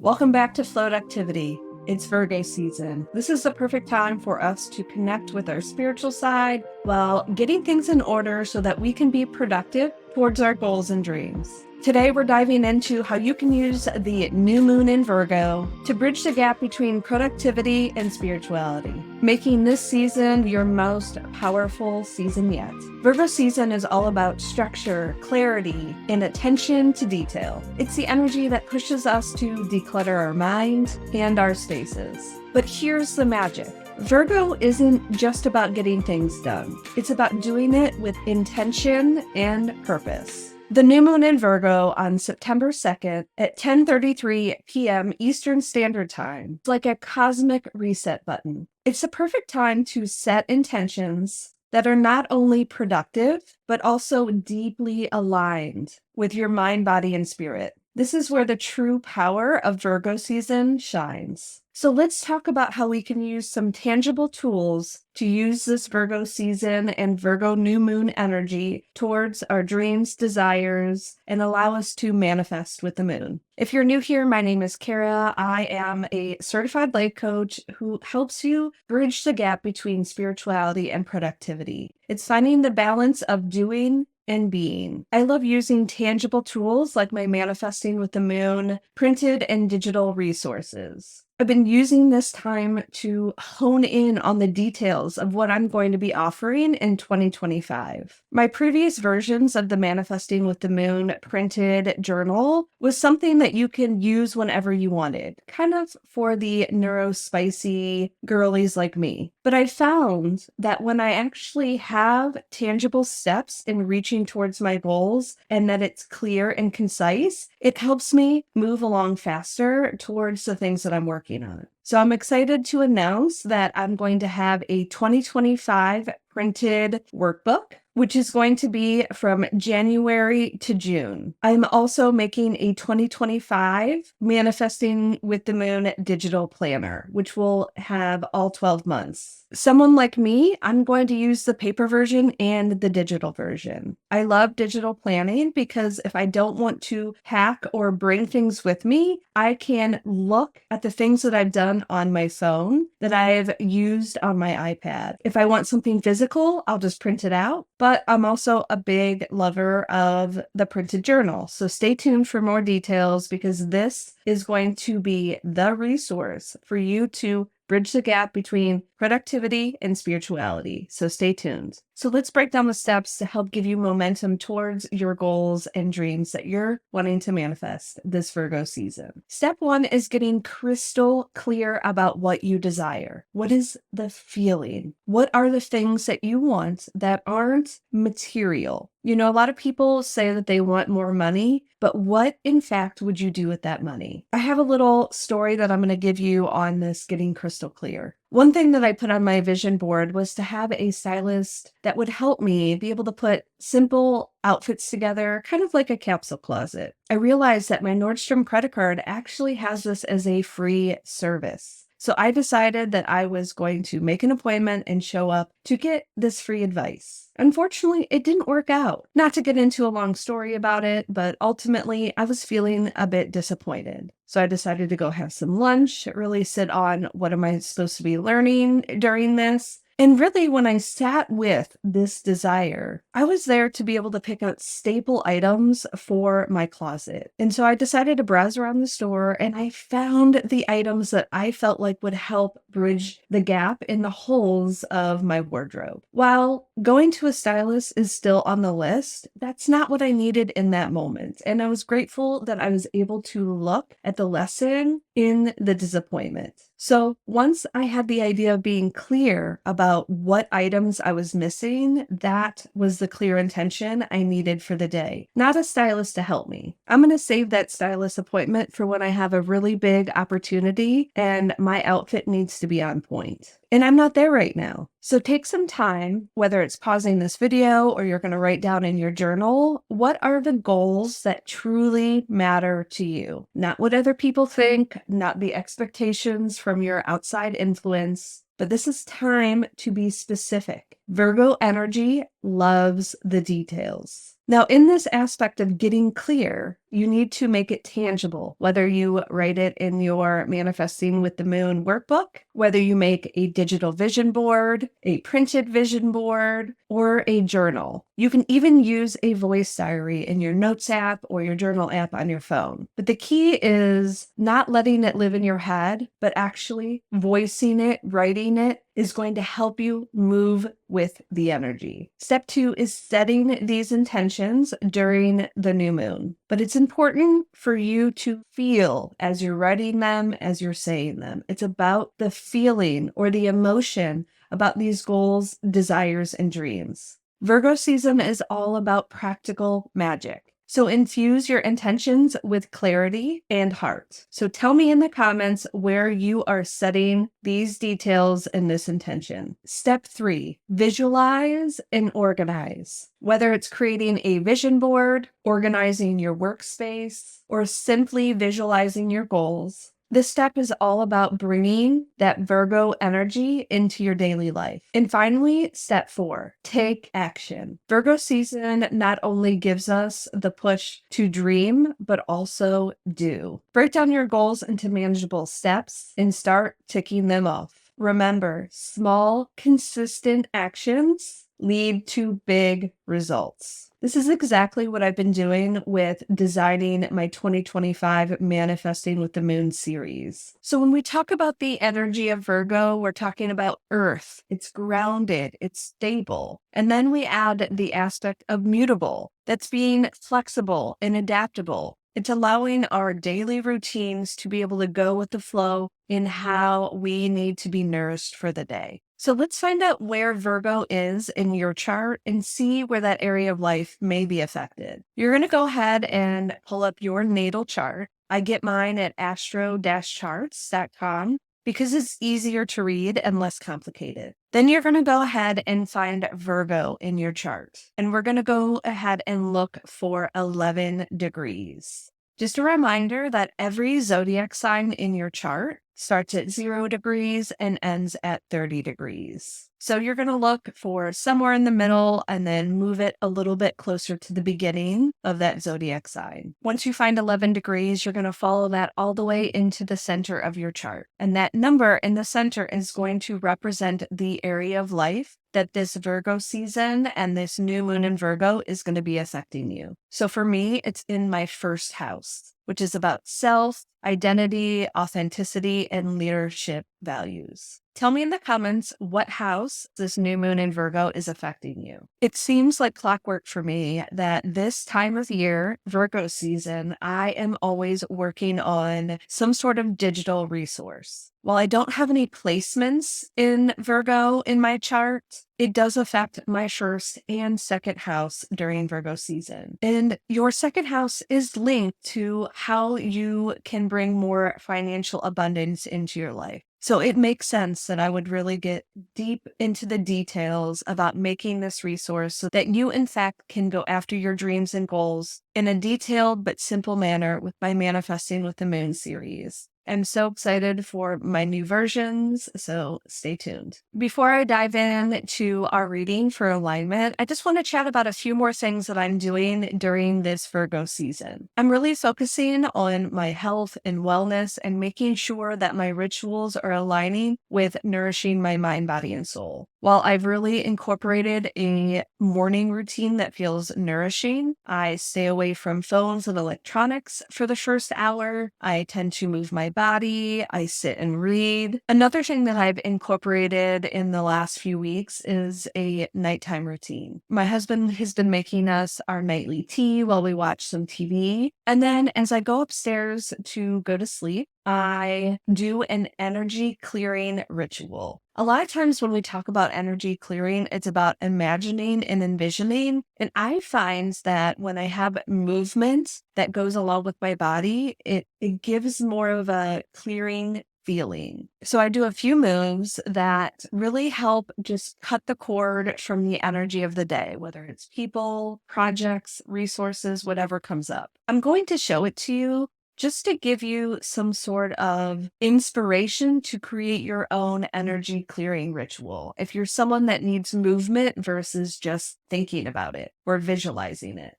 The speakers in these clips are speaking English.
Welcome back to Floductivity. It's Virgo season. This is the perfect time for us to connect with our spiritual side while getting things in order so that we can be productive towards our goals and dreams. Today, we're diving into how you can use the new moon in Virgo to bridge the gap between productivity and spirituality, making this season your most powerful season yet. Virgo season is all about structure, clarity, and attention to detail. It's the energy that pushes us to declutter our mind and our spaces. But here's the magic. Virgo isn't just about getting things done. It's about doing it with intention and purpose. The new moon in Virgo on September 2nd at 10:33 p.m. Eastern Standard Time is like a cosmic reset button. It's the perfect time to set intentions that are not only productive, but also deeply aligned with your mind, body, and spirit. This is where the true power of Virgo season shines. So let's talk about how we can use some tangible tools to use this Virgo season and Virgo new moon energy towards our dreams, desires, and allow us to manifest with the moon. If you're new here, my name is Cara. I am a certified life coach who helps you bridge the gap between spirituality and productivity. It's finding the balance of doing and being. I love using tangible tools like my Manifesting with the Moon, printed and digital resources. I've been using this time to hone in on the details of what I'm going to be offering in 2025. My previous versions of the Manifesting with the Moon printed journal was something that you can use whenever you wanted, kind of for the neurospicy girlies like me. But I found that when I actually have tangible steps in reaching towards my goals and that it's clear and concise, it helps me move along faster towards the things that I'm working on. So I'm excited to announce that I'm going to have a 2025 printed workbook, which is going to be from January to June. I'm also making a 2025 Manifesting with the Moon digital planner, which will have all 12 months. Someone like me, I'm going to use the paper version and the digital version. I love digital planning because if I don't want to hack or bring things with me, I can look at the things that I've done on my phone that I've used on my iPad. If I want something physical, I'll just print it out. But I'm also a big lover of the printed journal. So stay tuned for more details because this is going to be the resource for you to bridge the gap between productivity and spirituality. So stay tuned. So let's break down the steps to help give you momentum towards your goals and dreams that you're wanting to manifest this Virgo season. Step one is getting crystal clear about what you desire. What is the feeling? What are the things that you want that aren't material? You know, a lot of people say that they want more money, but what in fact would you do with that money? I have a little story that I'm going to give you on this getting crystal clear. One thing that I put on my vision board was to have a stylist that would help me be able to put simple outfits together, kind of like a capsule closet. I realized that my Nordstrom credit card actually has this as a free service. So I decided that I was going to make an appointment and show up to get this free advice. Unfortunately, it didn't work out. Not to get into a long story about it, but ultimately I was feeling a bit disappointed. So I decided to go have some lunch, really sit on what am I supposed to be learning during this. And really, when I sat with this desire, I was there to be able to pick out staple items for my closet. And so I decided to browse around the store and I found the items that I felt like would help bridge the gap in the holes of my wardrobe. While going to a stylist is still on the list, that's not what I needed in that moment. And I was grateful that I was able to look at the lesson in the disappointment. So once I had the idea of being clear about what items I was missing, that was the clear intention I needed for the day, not a stylist to help me. I'm going to save that stylist appointment for when I have a really big opportunity and my outfit needs to be on point. And I'm not there right now. So take some time, whether it's pausing this video or you're going to write down in your journal, what are the goals that truly matter to you? Not what other people think, not the expectations from your outside influence, but this is time to be specific. Virgo energy loves the details. Now, in this aspect of getting clear, you need to make it tangible, whether you write it in your Manifesting with the Moon workbook, whether you make a digital vision board, a printed vision board, or a journal. You can even use a voice diary in your notes app or your journal app on your phone. But the key is not letting it live in your head, but actually voicing it, writing it is going to help you move with the energy. Step 2 is setting these intentions during the new moon. But it's important for you to feel as you're writing them, as you're saying them. It's about the feeling or the emotion about these goals, desires, and dreams. Virgo season is all about practical magic. So infuse your intentions with clarity and heart. So tell me in the comments where you are setting these details and this intention. Step 3, visualize and organize. Whether it's creating a vision board, organizing your workspace, or simply visualizing your goals, this step is all about bringing that Virgo energy into your daily life. And finally, step 4, take action. Virgo season not only gives us the push to dream, but also do. Break down your goals into manageable steps and start ticking them off. Remember, small, consistent actions lead to big results. This is exactly what I've been doing with designing my 2025 Manifesting with the Moon series. So when we talk about the energy of Virgo, we're talking about earth. It's grounded, it's stable. And then we add the aspect of mutable, that's being flexible and adaptable. It's allowing our daily routines to be able to go with the flow in how we need to be nourished for the day. So let's find out where Virgo is in your chart and see where that area of life may be affected. You're going to go ahead and pull up your natal chart. I get mine at astro-charts.com because it's easier to read and less complicated. Then you're going to go ahead and find Virgo in your chart. And we're going to go ahead and look for 11 degrees. Just a reminder that every zodiac sign in your chart starts at 0 degrees and ends at 30 degrees. So you're going to look for somewhere in the middle and then move it a little bit closer to the beginning of that zodiac sign. Once you find 11 degrees, you're going to follow that all the way into the center of your chart. And that number in the center is going to represent the area of life that this Virgo season and this new moon in Virgo is going to be affecting you. So for me, it's in my first house, which is about self, identity, authenticity, and leadership values. Tell me in the comments what house this new moon in Virgo is affecting you. It seems like clockwork for me that this time of year, Virgo season, I am always working on some sort of digital resource. While I don't have any placements in Virgo in my chart, it does affect my first and second house during Virgo season. And your second house is linked to how you can bring more financial abundance into your life. So it makes sense that I would really get deep into the details about making this resource so that you, in fact, can go after your dreams and goals in a detailed but simple manner with my Manifesting with the Moon series. I'm so excited for my new versions, so stay tuned. Before I dive in to our reading for alignment, I just want to chat about a few more things that I'm doing during this Virgo season. I'm really focusing on my health and wellness and making sure that my rituals are aligning with nourishing my mind, body, and soul. While I've really incorporated a morning routine that feels nourishing, I stay away from phones and electronics for the first hour. I tend to move my body. I sit and read. Another thing that I've incorporated in the last few weeks is a nighttime routine. My husband has been making us our nightly tea while we watch some TV. And then as I go upstairs to go to sleep, I do an energy clearing ritual. A lot of times when we talk about energy clearing, it's about imagining and envisioning. And I find that when I have movement that goes along with my body, it gives more of a clearing feeling. So I do a few moves that really help just cut the cord from the energy of the day, whether it's people, projects, resources, whatever comes up. I'm going to show it to you just to give you some sort of inspiration to create your own energy clearing ritual. If you're someone that needs movement versus just thinking about it or visualizing it.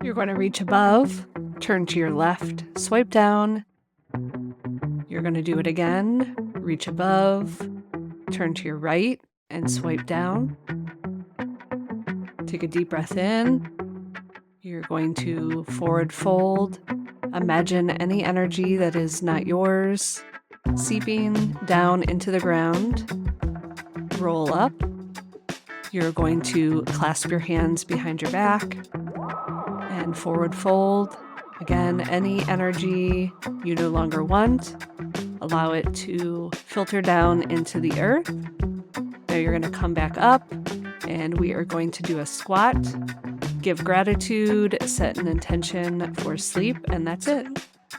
You're going to reach above, turn to your left, swipe down. You're going to do it again. Reach above, turn to your right, and swipe down. Take a deep breath in. You're going to forward fold. Imagine any energy that is not yours seeping down into the ground. Roll up. You're going to clasp your hands behind your back and forward fold. Again, any energy you no longer want, allow it to filter down into the earth. Now you're going to come back up and we are going to do a squat. Give gratitude, set an intention for sleep, and that's it.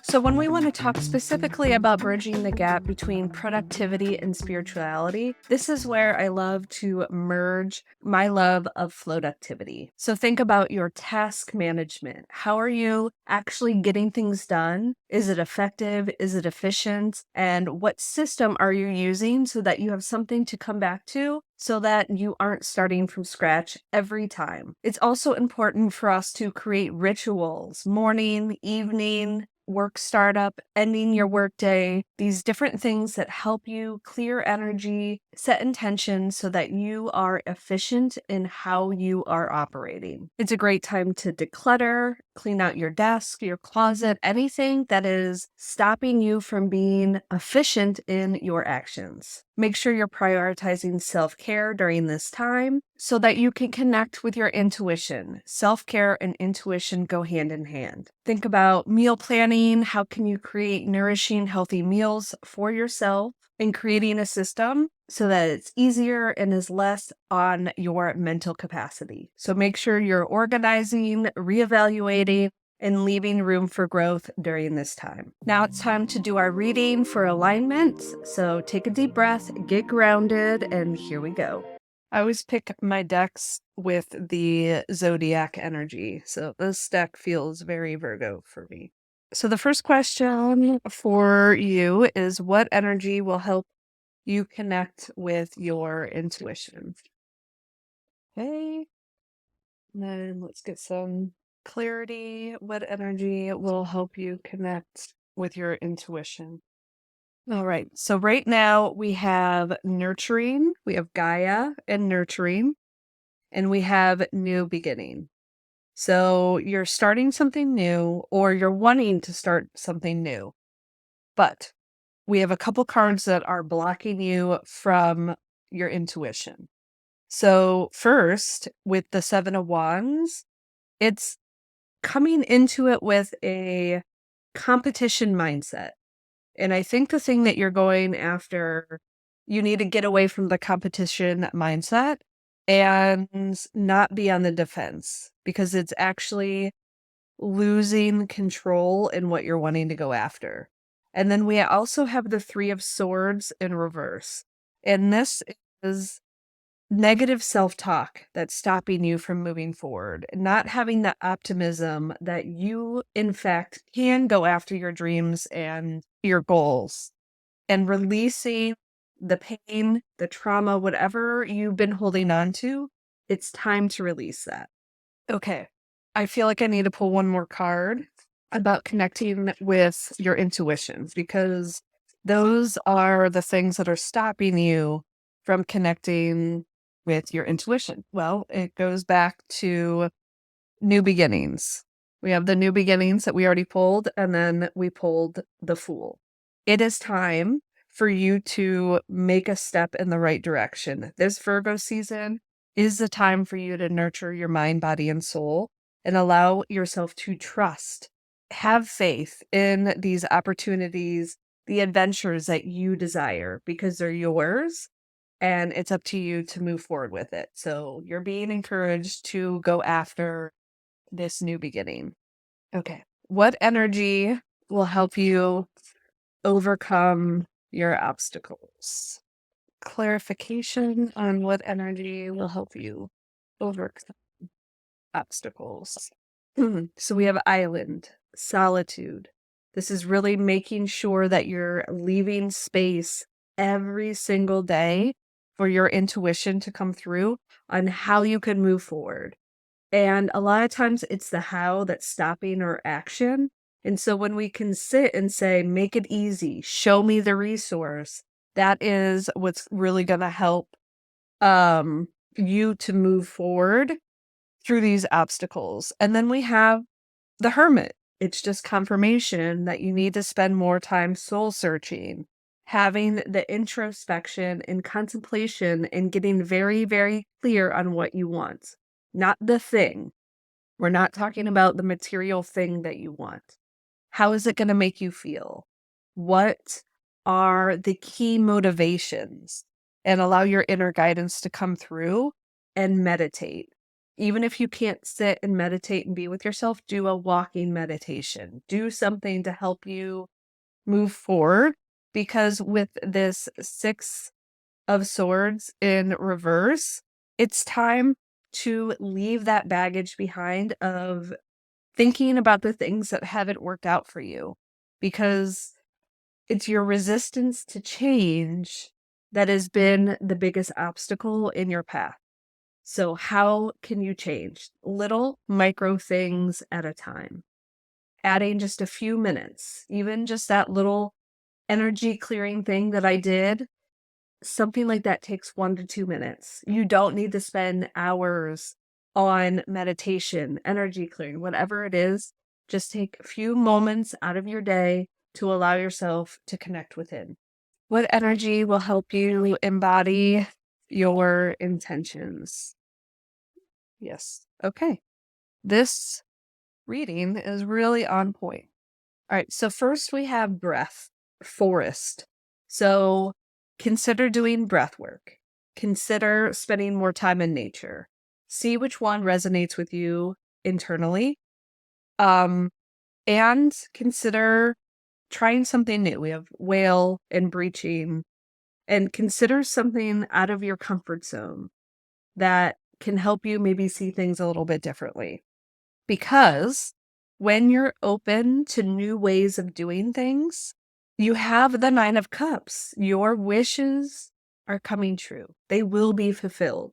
So when we want to talk specifically about bridging the gap between productivity and spirituality, this is where I love to merge my love of Floductivity. So think about your task management. How are you actually getting things done? Is it effective? Is it efficient? And what system are you using so that you have something to come back to so that you aren't starting from scratch every time? It's also important for us to create rituals, morning, evening, work startup, ending your workday, these different things that help you clear energy, set intention so that you are efficient in how you are operating. It's a great time to declutter, clean out your desk, your closet, anything that is stopping you from being efficient in your actions. Make sure you're prioritizing self-care during this time so that you can connect with your intuition. Self-care and intuition go hand in hand. Think about meal planning. How can you create nourishing, healthy meals for yourself? And creating a system so that it's easier and is less on your mental capacity. So make sure you're organizing, reevaluating, and leaving room for growth during this time. Now it's time to do our reading for alignment. So take a deep breath, get grounded, and here we go. I always pick my decks with the zodiac energy. So this deck feels very Virgo for me. So the first question for you is, what energy will help you connect with your intuition? Okay. And then let's get some clarity. What energy will help you connect with your intuition? All right. So right now we have nurturing, we have Gaia and nurturing, and we have new beginning. So you're starting something new or you're wanting to start something new. But we have a couple cards that are blocking you from your intuition. So first, with the Seven of Wands, it's coming into it with a competition mindset. And I think the thing that you're going after, you need to get away from the competition mindset and not be on the defense because it's actually losing control in what you're wanting to go after. And then we also have the Three of Swords in reverse. And this is negative self-talk that's stopping you from moving forward, not having the optimism that you, in fact, can go after your dreams and your goals, and releasing the pain, the trauma, whatever you've been holding on to. It's time to release that. Okay. I feel like I need to pull one more card about connecting with your intuitions because those are the things that are stopping you from connecting with your intuition. Well, it goes back to new beginnings. We have the new beginnings that we already pulled, and then we pulled the Fool. It is time for you to make a step in the right direction. This Virgo season is the time for you to nurture your mind, body, and soul and allow yourself to trust. Have faith in these opportunities, the adventures that you desire because they're yours and it's up to you to move forward with it. So you're being encouraged to go after this new beginning. Okay. What energy will help you overcome your obstacles? Clarification on what energy will help you overcome obstacles. So we have island, solitude. This is really making sure that you're leaving space every single day for your intuition to come through on how you can move forward. And a lot of times it's the how that's stopping our action. And so when we can sit and say, make it easy, show me the resource, that is what's really going to help you to move forward through these obstacles. And then we have the hermit. It's just confirmation that you need to spend more time soul searching, having the introspection and contemplation and getting very, very clear on what you want, not the thing. We're not talking about the material thing that you want. How is it going to make you feel? What are the key motivations? And allow your inner guidance to come through and meditate. Even if you can't sit and meditate and be with yourself, do a walking meditation. Do something to help you move forward. Because with this Six of Swords in reverse, it's time to leave that baggage behind of thinking about the things that haven't worked out for you, because it's your resistance to change that has been the biggest obstacle in your path. So how can you change? Little micro things at a time. Adding just a few minutes, even just that little energy clearing thing that I did, something like that takes 1 to 2 minutes. You don't need to spend hours on meditation, energy clearing, whatever it is. Just take a few moments out of your day to allow yourself to connect within. What energy will help you embody your intentions? Yes. Okay. This reading is really on point. All right. So first we have breath, forest. So consider doing breath work. Consider spending more time in nature. See which one resonates with you internally. And consider trying something new. We have whale and breaching. And consider something out of your comfort zone that can help you maybe see things a little bit differently. Because when you're open to new ways of doing things, you have the Nine of Cups. Your wishes are coming true. They will be fulfilled.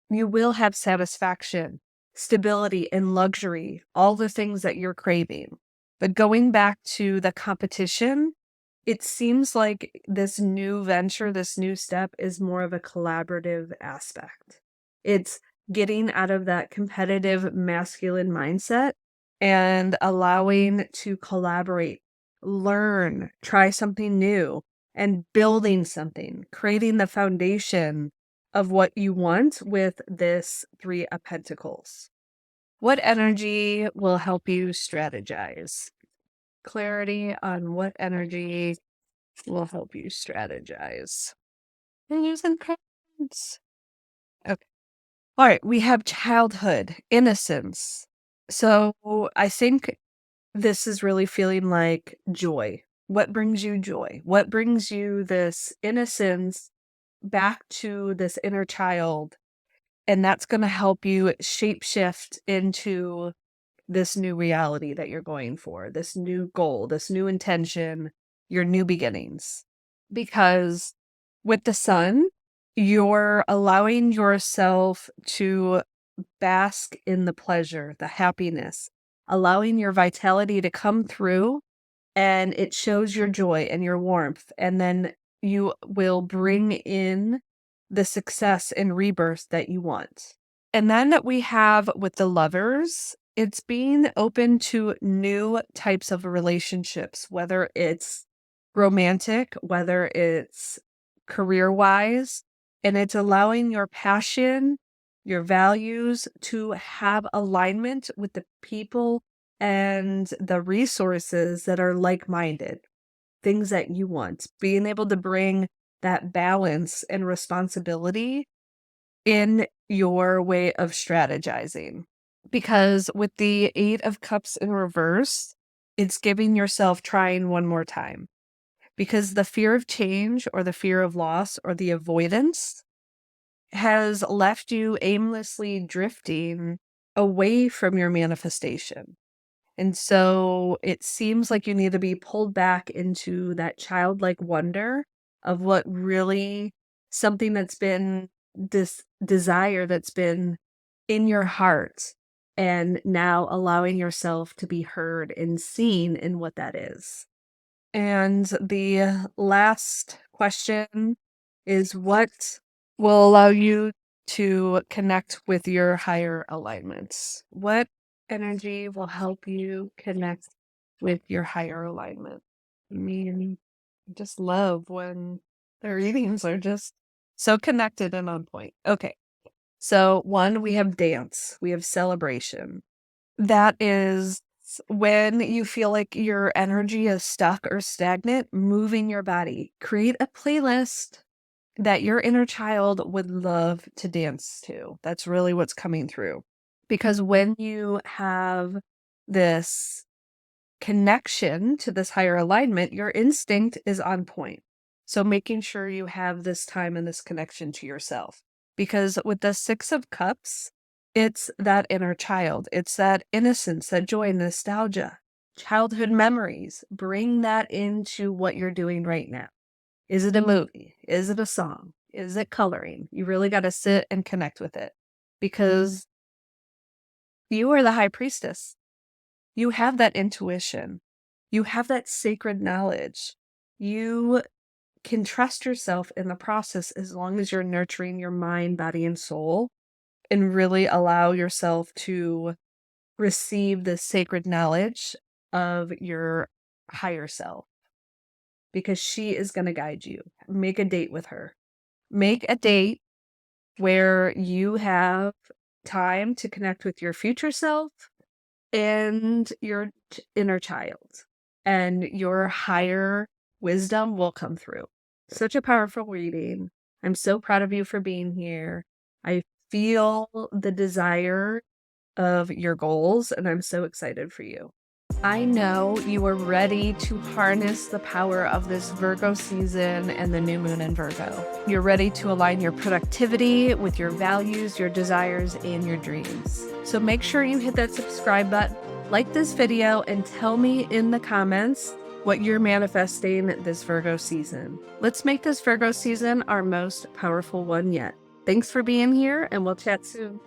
You will have satisfaction, stability, and luxury, all the things that you're craving. But going back to the competition, it seems like this new venture, this new step is more of a collaborative aspect. It's getting out of that competitive masculine mindset and allowing to collaborate, learn, try something new, and building something, creating the foundation of what you want with this Three of Pentacles. What energy will help you strategize? Clarity on what energy will help you strategize. And using cards. Okay. All right. We have childhood, innocence. So I think this is really feeling like joy. What brings you joy? What brings you this innocence back to this inner child? And that's going to help you shapeshift into this new reality that you're going for, this new goal, this new intention, your new beginnings. Because with the sun, you're allowing yourself to bask in the pleasure, the happiness, allowing your vitality to come through, and it shows your joy and your warmth. And then you will bring in the success and rebirth that you want. And then we have with the Lovers, it's being open to new types of relationships, whether it's romantic, whether it's career-wise, and it's allowing your passion, your values to have alignment with the people and the resources that are like-minded, things that you want, being able to bring that balance and responsibility in your way of strategizing. Because with the Eight of Cups in reverse, it's giving yourself trying one more time. Because the fear of change or the fear of loss or the avoidance has left you aimlessly drifting away from your manifestation. And so it seems like you need to be pulled back into that childlike wonder of what really something that's been this desire that's been in your heart, and now allowing yourself to be heard and seen in what that is. And the last question is, what will allow you to connect with your higher alignments? What energy will help you connect with your higher alignment? I mean, I just love when the readings are just so connected and on point. Okay. So, one, we have dance, we have celebration. That is when you feel like your energy is stuck or stagnant, moving your body. Create a playlist that your inner child would love to dance to. That's really what's coming through. Because when you have this connection to this higher alignment, your instinct is on point. So making sure you have this time and this connection to yourself. Because with the Six of Cups, it's that inner child. It's that innocence, that joy, nostalgia, childhood memories. Bring that into what you're doing right now. Is it a movie? Is it a song? Is it coloring? You really got to sit and connect with it, because you are the high priestess. You have that intuition. You have that sacred knowledge. You can trust yourself in the process as long as you're nurturing your mind, body, and soul, and really allow yourself to receive the sacred knowledge of your higher self, because she is going to guide you. Make a date with her. Make a date where you have time to connect with your future self and your inner child, and your higher wisdom will come through. Such a powerful reading. I'm so proud of you for being here. I feel the desire of your goals, and I'm so excited for you. I know you are ready to harness the power of this Virgo season and the new moon in Virgo. You're ready to align your productivity with your values, your desires, and your dreams. So make sure you hit that subscribe button, like this video, and tell me in the comments what you're manifesting this Virgo season. Let's make this Virgo season our most powerful one yet. Thanks for being here, and we'll chat soon.